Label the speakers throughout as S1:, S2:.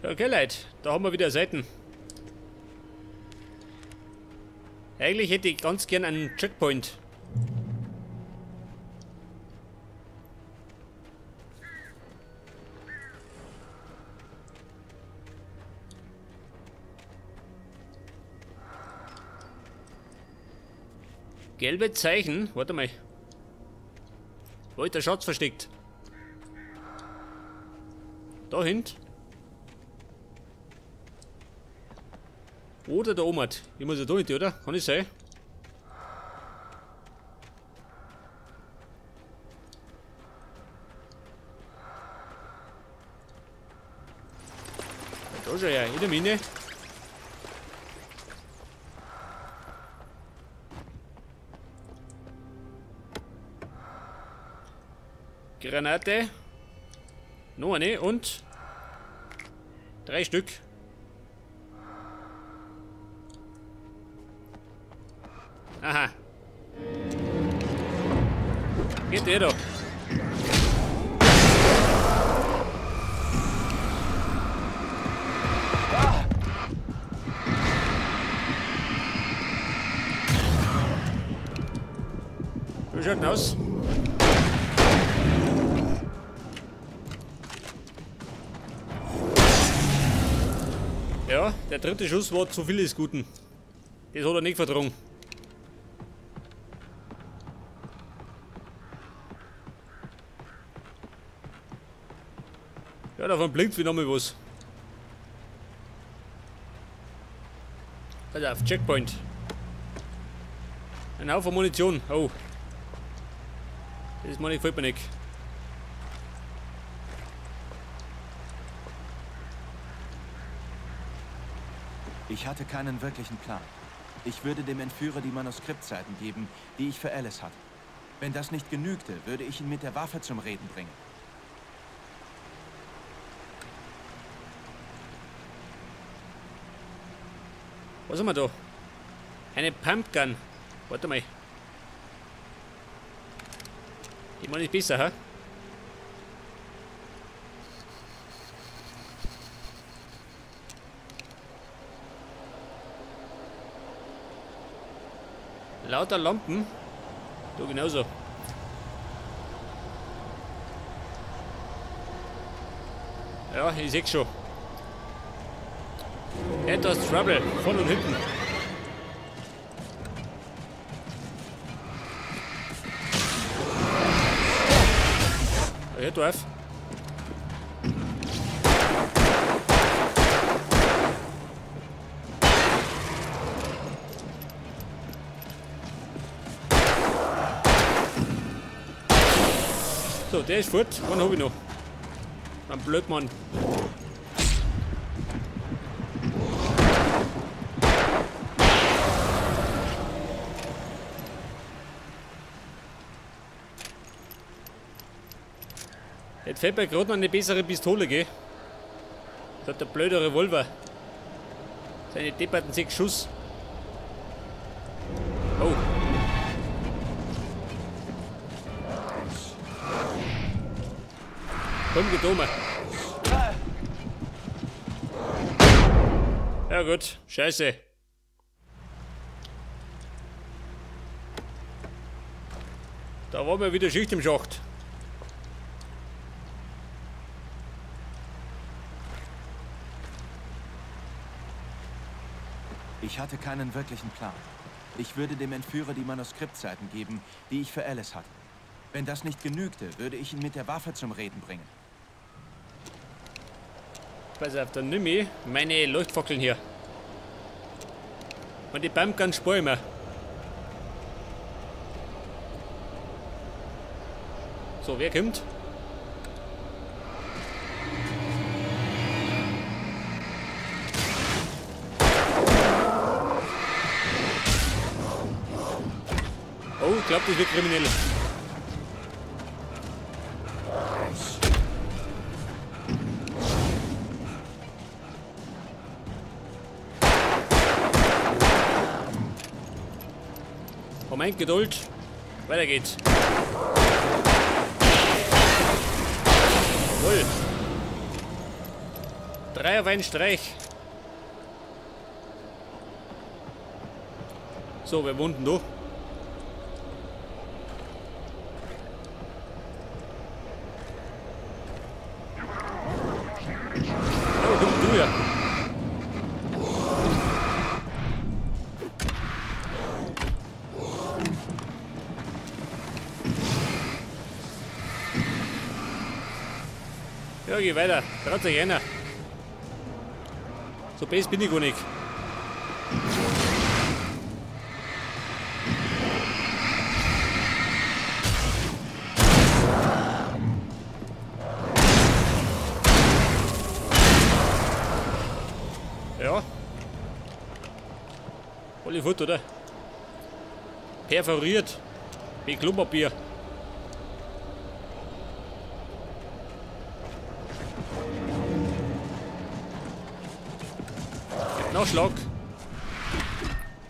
S1: Okay, Leute, da haben wir wieder Seiten. Eigentlich hätte ich ganz gern einen Checkpoint. Gelbe Zeichen, warte mal. Wo ist der Schatz versteckt? Da hinten. Oder der Omat. Ich muss ja da hinten, oder? Kann ich sein? Da schon ja, in der Mine. Granate. Noch eine und 3 Stück. Aha. Geht der doch. Wie schaut denn aus? Ja, der dritte Schuss war zu viel des Guten. Das hat er nicht vertragen. Ja, davon blinkt wie nochmal was. Also auf Checkpoint. Ein Haufen Munition. Oh. Das meine ich, gefällt mir nicht.
S2: Ich hatte keinen wirklichen Plan. Ich würde dem Entführer die Manuskriptseiten geben, die ich für Alice hatte. Wenn das nicht genügte, würde ich ihn mit der Waffe zum Reden bringen.
S1: Was haben wir da? Eine Pumpgun. Warte mal. Ich meine, ist besser, ha? Lauter Lampen. Da genauso. Ja, ich seh's schon. Etwas Trouble, von und hinten. Hört auf. So, der ist fort. Einen habe ich noch. Ein Blödmann. Jetzt fällt mir gerade noch eine bessere Pistole, gell? Das hat der blöde Revolver. Seine depperten 6 Schuss. Oh. Komm, geht um. Ja gut, scheiße. Da war mal wieder Schicht im Schacht.
S2: Ich hatte keinen wirklichen Plan. Ich würde dem Entführer die Manuskriptseiten geben, die ich für Alice hatte. Wenn das nicht genügte, würde ich ihn mit der Waffe zum Reden bringen.
S1: Pass auf, dann nimm ich meine Leuchtfackeln hier. Und die Pumpgun spare ich mir. So, wer kommt? Oh, ich glaube, das wird kriminell. Moment, Geduld. Weiter geht's. Jawohl. 3 auf einen Streich. So, wer wohnt denn da? Oh, komm du ja. Ja, geh weiter. Traut sich einer. So best bin ich gar nicht. Ja. Hollywood, oder? Perforiert. Wie Klopapier. Nachschlag.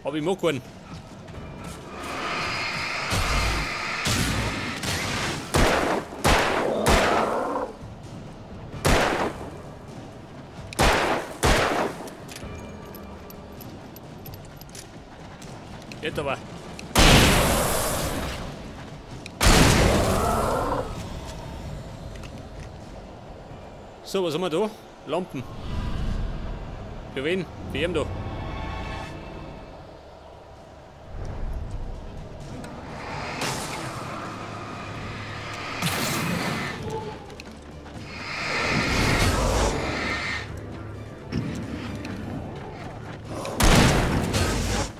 S1: Hab ich noch keinen. Jetzt aber. So, was haben wir da? Lampen. Für wen? Für ihn da.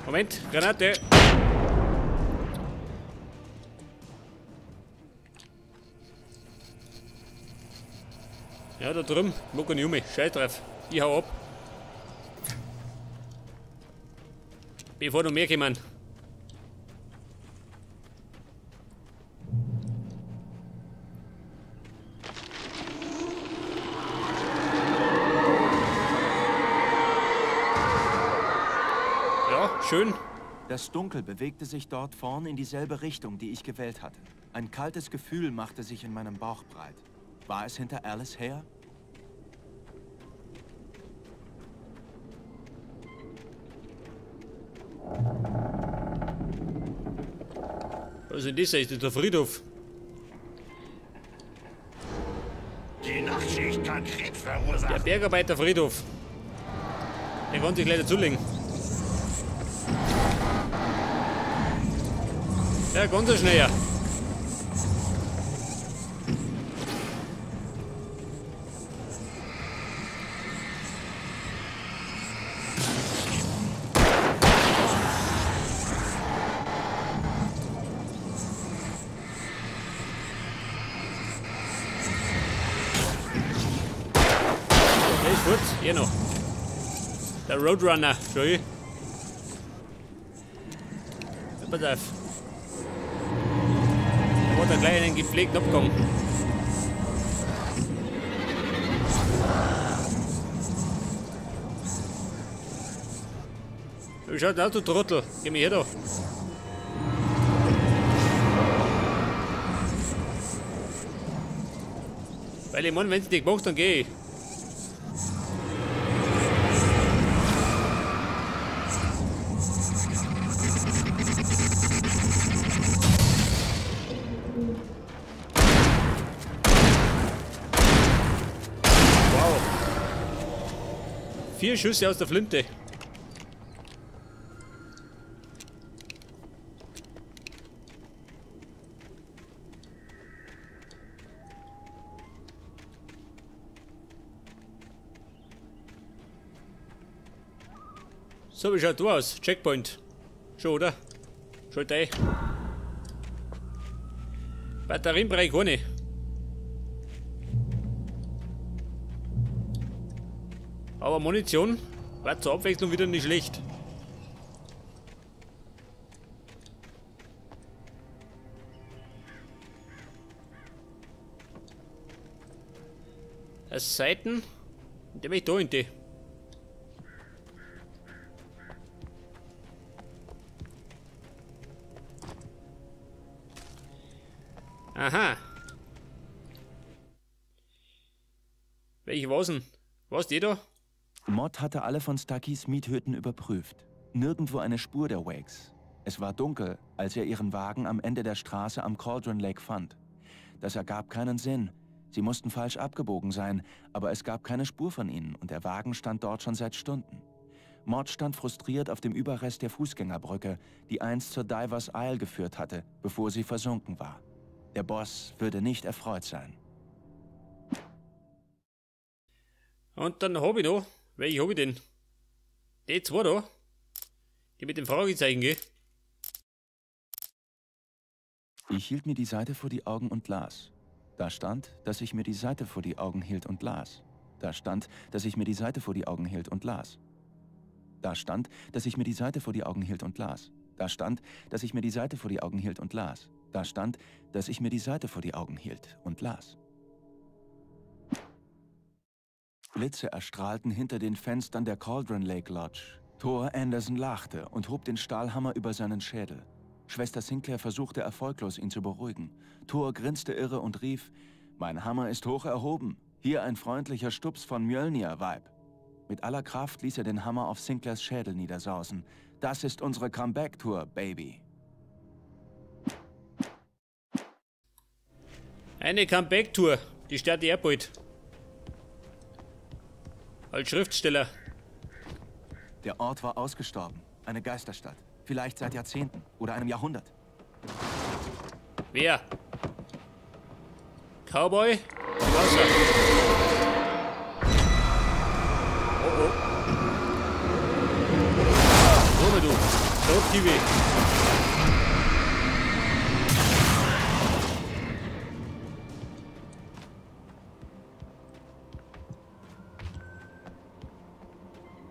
S1: Moment, Granate. Ja, da drüben. Mag gar nicht um mich. Scheiß drauf. Ich hau ab. Bevor noch mehr kommen. Ja, schön.
S2: Das Dunkel bewegte sich dort vorn in dieselbe Richtung, die ich gewählt hatte. Ein kaltes Gefühl machte sich in meinem Bauch breit. War es hinter Alice her?
S1: Was ist denn das? Ist das der Friedhof?
S3: Die Nachtschicht kann Krebs verursachen.
S1: Der Bergarbeiterfriedhof. Den konnte ich gleich dazulegen. Ja, ganz so schnell. Der ist gut, hier noch. Der Roadrunner, schau ich. Pass auf. Da hat er gleich einen gepflegten Abgang. Wie schaut denn aus, du Trottel? Geh mir her da. Weil ich meine, wenn es nicht macht, dann geh ich. Wow. 4 Schüsse aus der Flinte. So, wie schaut du aus? Checkpoint. Schon, oder? Schalt ein. Batterien brauche ich keine. Aber Munition war zur Abwechslung wieder nicht schlecht. Als Seiten, indem ich da in die. Aha. Welche Vasen? Was, die da?
S2: Mott hatte alle von Stuckys Miethütten überprüft. Nirgendwo eine Spur der Wakes. Es war dunkel, als er ihren Wagen am Ende der Straße am Cauldron Lake fand. Das ergab keinen Sinn. Sie mussten falsch abgebogen sein, aber es gab keine Spur von ihnen und der Wagen stand dort schon seit Stunden. Mott stand frustriert auf dem Überrest der Fußgängerbrücke, die einst zur Divers Isle geführt hatte, bevor sie versunken war. Der Boss würde nicht erfreut sein.
S1: Und dann hab ich noch. Welche hab ich denn? Die zwei da? Die mit dem Fragezeichen, gell?
S2: Ich hielt mir die Seite vor die Augen und las. Da stand, dass ich mir die Seite vor die Augen hielt und las. Da stand, dass ich mir die Seite vor die Augen hielt und las. Da stand, dass ich mir die Seite vor die Augen hielt und las. Da stand, dass ich mir die Seite vor die Augen hielt und las. Da stand, dass ich mir die Seite vor die Augen hielt und las. Blitze erstrahlten hinter den Fenstern der Cauldron Lake Lodge. Thor Anderson lachte und hob den Stahlhammer über seinen Schädel. Schwester Sinclair versuchte erfolglos, ihn zu beruhigen. Thor grinste irre und rief, »Mein Hammer ist hoch erhoben. Hier ein freundlicher Stups von Mjölnir, Weib.« Mit aller Kraft ließ er den Hammer auf Sinclairs Schädel niedersausen. »Das ist unsere Comeback-Tour, Baby.«
S1: Eine Comeback-Tour. Die startet ja bald. Als Schriftsteller.
S2: Der Ort war ausgestorben. Eine Geisterstadt. Vielleicht seit Jahrzehnten oder einem Jahrhundert.
S1: Wer? Cowboy? Wasser. Oh oh. Ruhe du. Rotkiwi.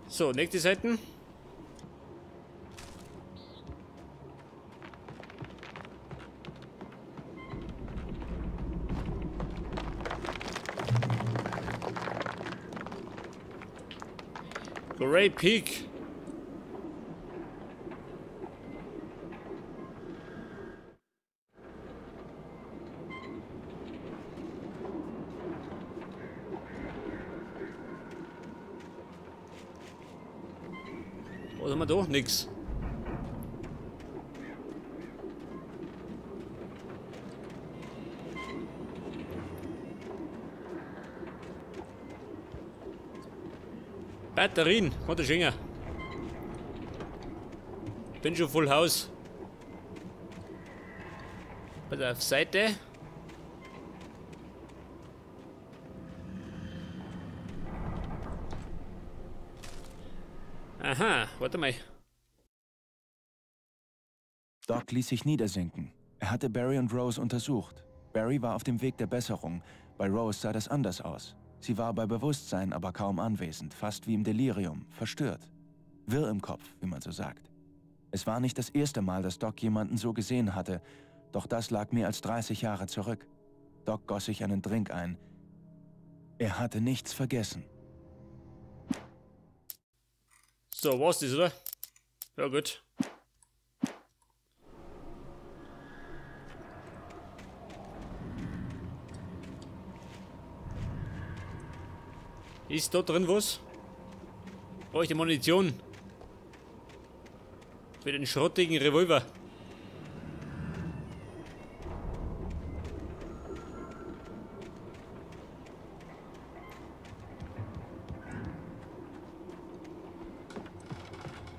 S1: So, nächste Seiten. Grey Peak. Was haben wir da? Nix. Batterien, hat der Schinger. Bin schon voll Haus. Pass auf Seite. Aha, warte mal.
S2: Doc ließ sich niedersinken. Er hatte Barry und Rose untersucht. Barry war auf dem Weg der Besserung. Bei Rose sah das anders aus. Sie war bei Bewusstsein, aber kaum anwesend, fast wie im Delirium, verstört. Wirr im Kopf, wie man so sagt. Es war nicht das erste Mal, dass Doc jemanden so gesehen hatte, doch das lag mehr als 30 Jahre zurück. Doc goss sich einen Drink ein. Er hatte nichts vergessen.
S1: So, war's das, oder? Ja, gut. Ist da drin was? Brauche ich die Munition? Für den schrottigen Revolver.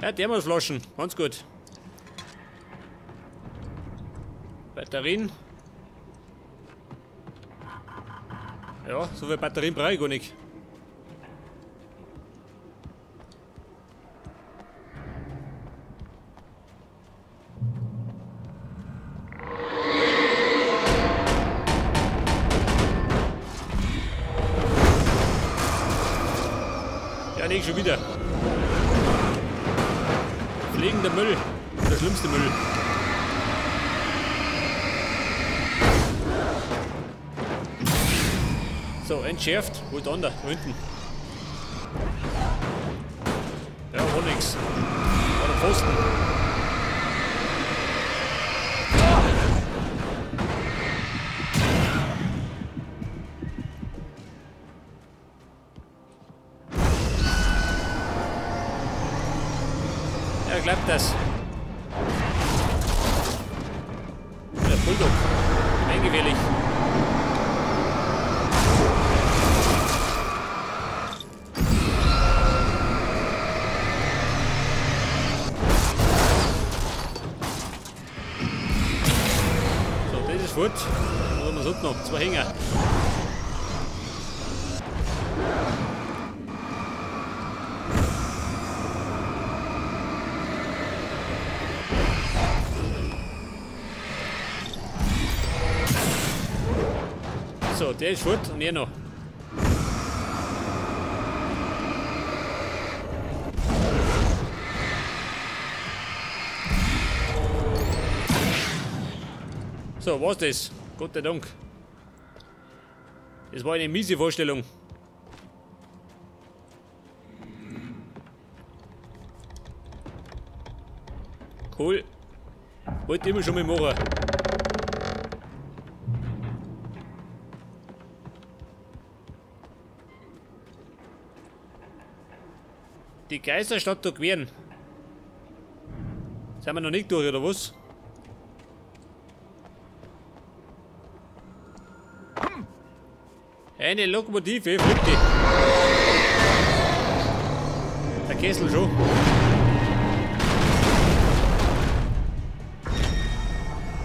S1: Ja, Thermosflaschen. Ganz gut. Batterien. Ja, so viele Batterien brauche ich gar nicht. Ja, nicht schon wieder. Fliegender Müll. Der schlimmste Müll. So, entschärft. Wo ist der andere? Da hinten. Ja, war nix. War der Pfosten. klappt das. Der Bulldog. Eingefährlich. So, das ist gut. Dann haben wir sonst noch 2 Hänger. So, der ist gut und hier noch. So, was das? Gott sei Dank. Das war eine miese Vorstellung. Cool. Wollte immer schon mal machen. Die Geisterstadt da queren. Sind wir noch nicht durch, oder was? Eine Lokomotive, fliegt die. Der Kessel schon.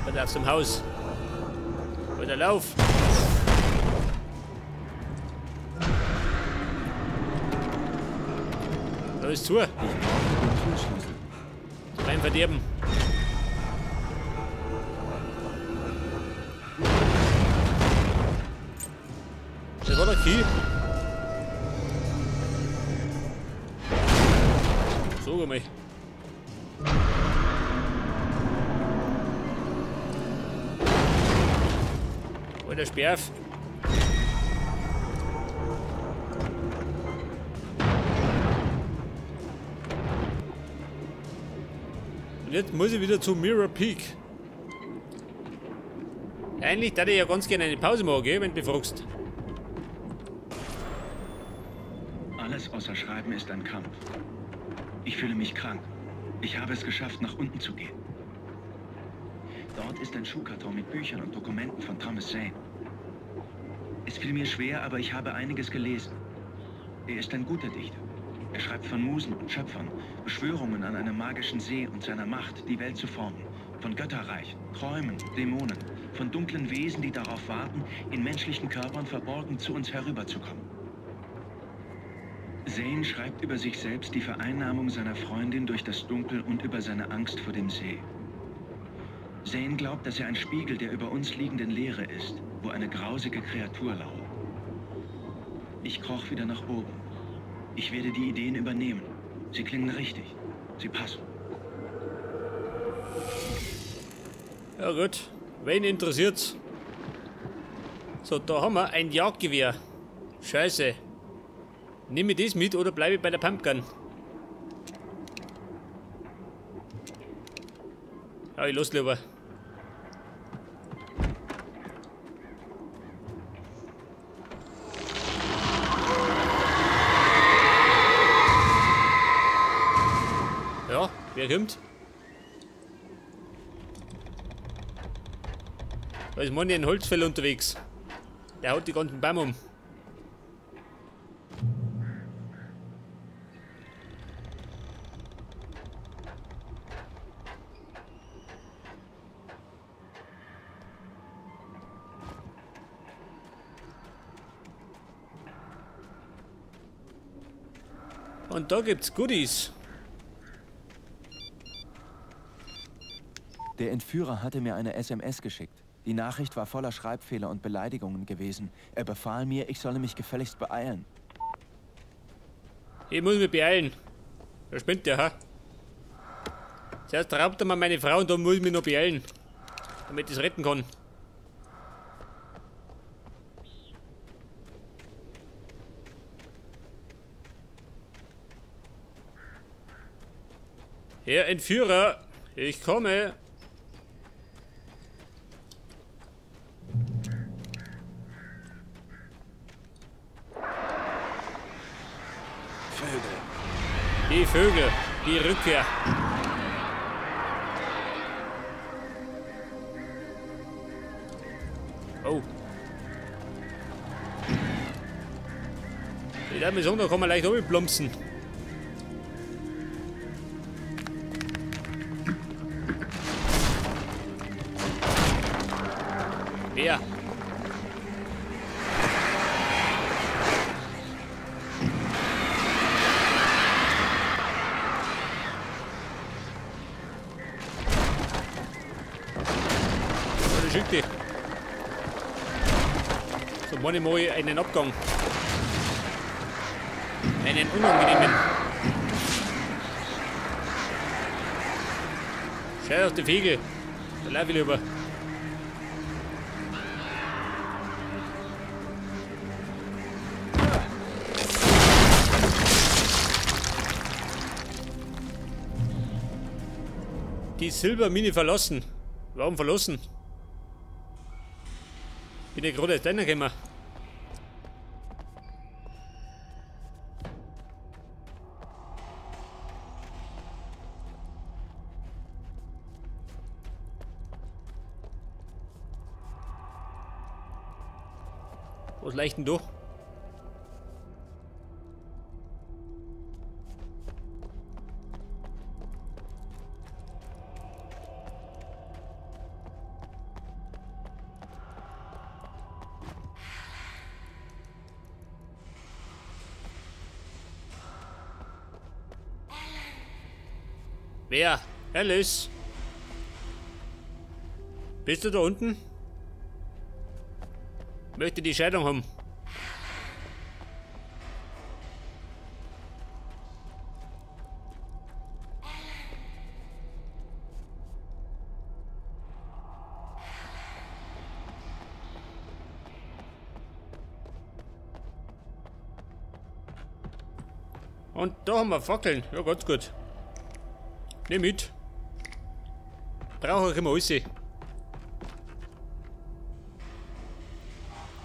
S1: Wird auf dem Haus. Oder Lauf. Da ist zu. Rein verderben. Das war der Key. So einmal. Alter Sperf. Und jetzt muss ich wieder zu Mirror Peak. Eigentlich würde ich ja ganz gerne eine Pause machen, gell, wenn du mich fragst.
S2: Alles außer Schreiben ist ein Kampf. Ich fühle mich krank. Ich habe es geschafft, nach unten zu gehen. Dort ist ein Schuhkarton mit Büchern und Dokumenten von Thomas Zane. Es fiel mir schwer, aber ich habe einiges gelesen. Er ist ein guter Dichter. Er schreibt von Musen und Schöpfern, Beschwörungen an einem magischen See und seiner Macht, die Welt zu formen. Von Götterreichen, Träumen, Dämonen, von dunklen Wesen, die darauf warten, in menschlichen Körpern verborgen zu uns herüberzukommen. Zane schreibt über sich selbst die Vereinnahmung seiner Freundin durch das Dunkel und über seine Angst vor dem See. Zane glaubt, dass er ein Spiegel der über uns liegenden Leere ist, wo eine grausige Kreatur lauert. Ich kroch wieder nach oben. Ich werde die Ideen übernehmen. Sie klingen richtig. Sie passen.
S1: Ja gut, wen interessiert's? So, da haben wir ein Jagdgewehr. Scheiße. Nehme ich das mit oder bleibe ich bei der Pumpgun? Ja, ich lass lieber. Ja, wer kommt? Da ist Manni ein Holzfäll unterwegs. Der haut die ganzen Bäume um. Und da gibt's Goodies.
S2: Der Entführer hatte mir eine SMS geschickt. Die Nachricht war voller Schreibfehler und Beleidigungen gewesen. Er befahl mir, ich solle mich gefälligst beeilen.
S1: Ich muss mich beeilen. Wer spinnt der, ha? Zuerst raubt er mir meine Frau und dann muss ich mich noch beeilen. Damit ich es retten kann. Herr Entführer, ich komme.
S3: Vögel.
S1: Die Vögel, die Rückkehr. Ich darf mir sagen, da kann man leicht runterplumpsen. Wer? Schickt die. So, meine mal einen Abgang. Einen unangenehmen. Schau auf die Fegel. Da lauf ich lieber. Die Silbermine verlassen. Warum verlassen? Bin ja gerade erst reingekommen. Was leicht denn da? Wer? Alice? Bist du da unten? Möchte die Scheidung haben. Und da haben wir Fackeln. Ja, ganz gut. Nimm mit. Brauche ich immer alles.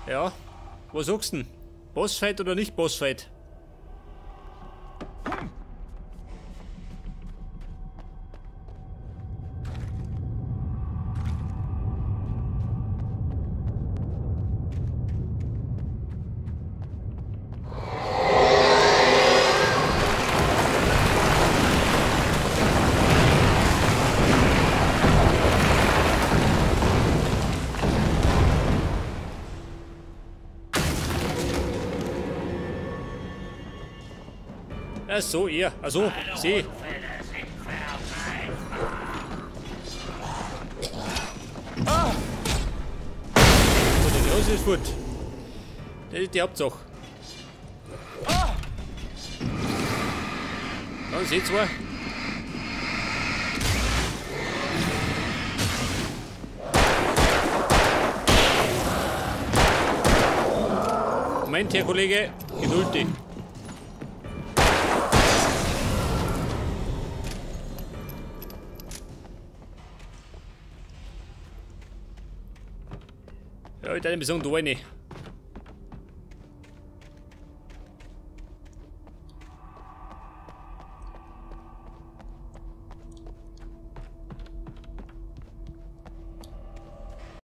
S1: Ja, was sagst du denn? Bossfight oder nicht Bossfight? Ach so, ihr. Also, sie. Ah! So, das ist gut. Das ist die Hauptsache. Ah! Dann seht zwei. Moment, Herr Kollege, geduldig. Ja, ich darf nicht sagen, da rein.